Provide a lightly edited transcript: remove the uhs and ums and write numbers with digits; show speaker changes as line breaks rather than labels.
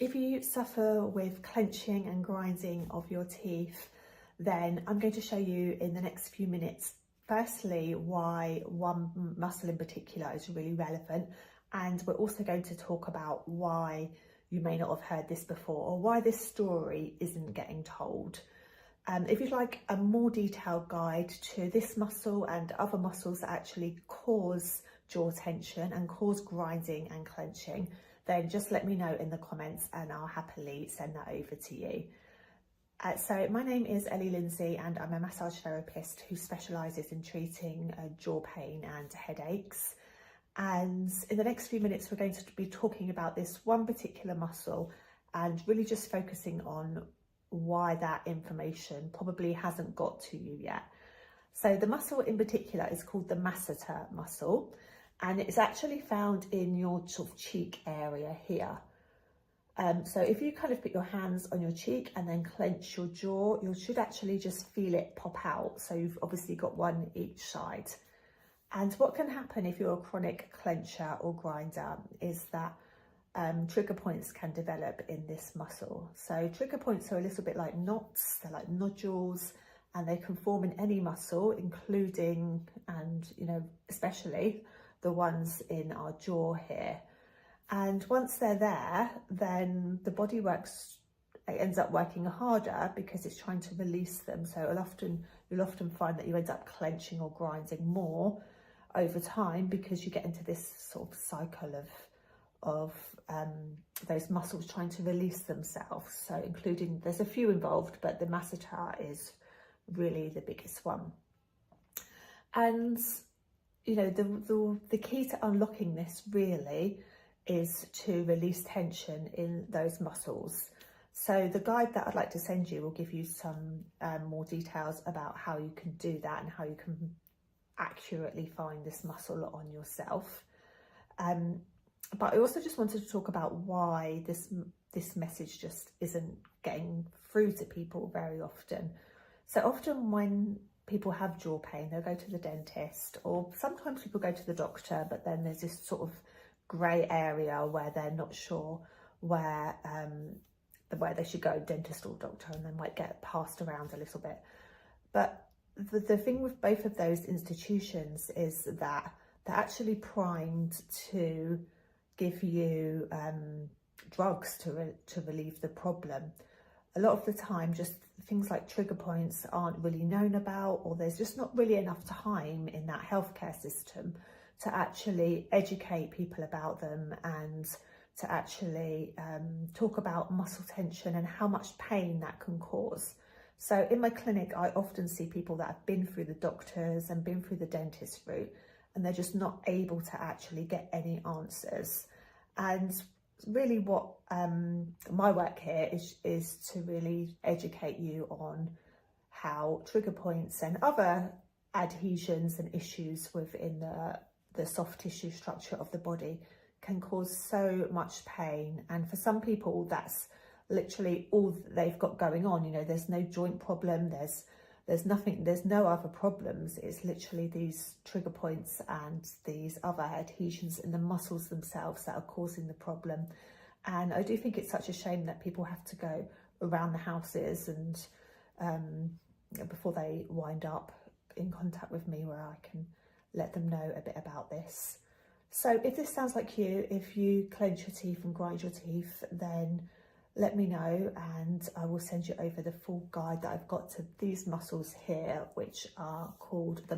If you suffer with clenching and grinding of your teeth, then I'm going to show you in the next few minutes, firstly, why one muscle in particular is really relevant. And we're also going to talk about why you may not have heard this before or why this story isn't getting told. If you'd like a more detailed guide to this muscle and other muscles that actually cause jaw tension and cause grinding and clenching, then just let me know in the comments and I'll happily send that over to you. So my name is Ellie Lindsay and I'm a massage therapist who specialises in treating jaw pain and headaches. And in the next few minutes, we're going to be talking about this one particular muscle and really just focusing on why that information probably hasn't got to you yet. So the muscle in particular is called the masseter muscle, and it's actually found in your sort of cheek area here. So if you kind of put your hands on your cheek and then clench your jaw, you should actually just feel it pop out. So you've obviously got one each side. And what can happen if you're a chronic clencher or grinder is that trigger points can develop in this muscle. So trigger points are a little bit like knots, they're like nodules, and they can form in any muscle, including and especially the ones in our jaw here. And once they're there, then the body ends up working harder because it's trying to release them. So you'll often find that you end up clenching or grinding more over time because you get into this sort of cycle of those muscles trying to release themselves. So including, there's a few involved, but the masseter is really the biggest one. And the key to unlocking this really is to release tension in those muscles. So the guide that I'd like to send you will give you some more details about how you can do that and how you can accurately find this muscle on yourself. But I also just wanted to talk about why this message just isn't getting through to people very often. So often when people have jaw pain, they'll go to the dentist, or sometimes people go to the doctor, but then there's this sort of grey area where they're not sure where they should go, dentist or doctor, and they might get passed around a little bit. But the thing with both of those institutions is that they're actually primed to give you drugs to relieve the problem. A lot of the time, just things like trigger points aren't really known about, or there's just not really enough time in that healthcare system to actually educate people about them and to actually talk about muscle tension and how much pain that can cause. So in my clinic, I often see people that have been through the doctors and been through the dentist route, and they're just not able to actually get any answers. And really what my work here is to really educate you on how trigger points and other adhesions and issues within the soft tissue structure of the body can cause so much pain. And for some people, that's literally all they've got going on. There's no joint problem, there's nothing, there's no other problems. It's literally these trigger points and these other adhesions in the muscles themselves that are causing the problem. And I do think it's such a shame that people have to go around the houses and before they wind up in contact with me, where I can let them know a bit about this. So if this sounds like you, if you clench your teeth and grind your teeth, then let me know and I will send you over the full guide that I've got to these muscles here, which are called the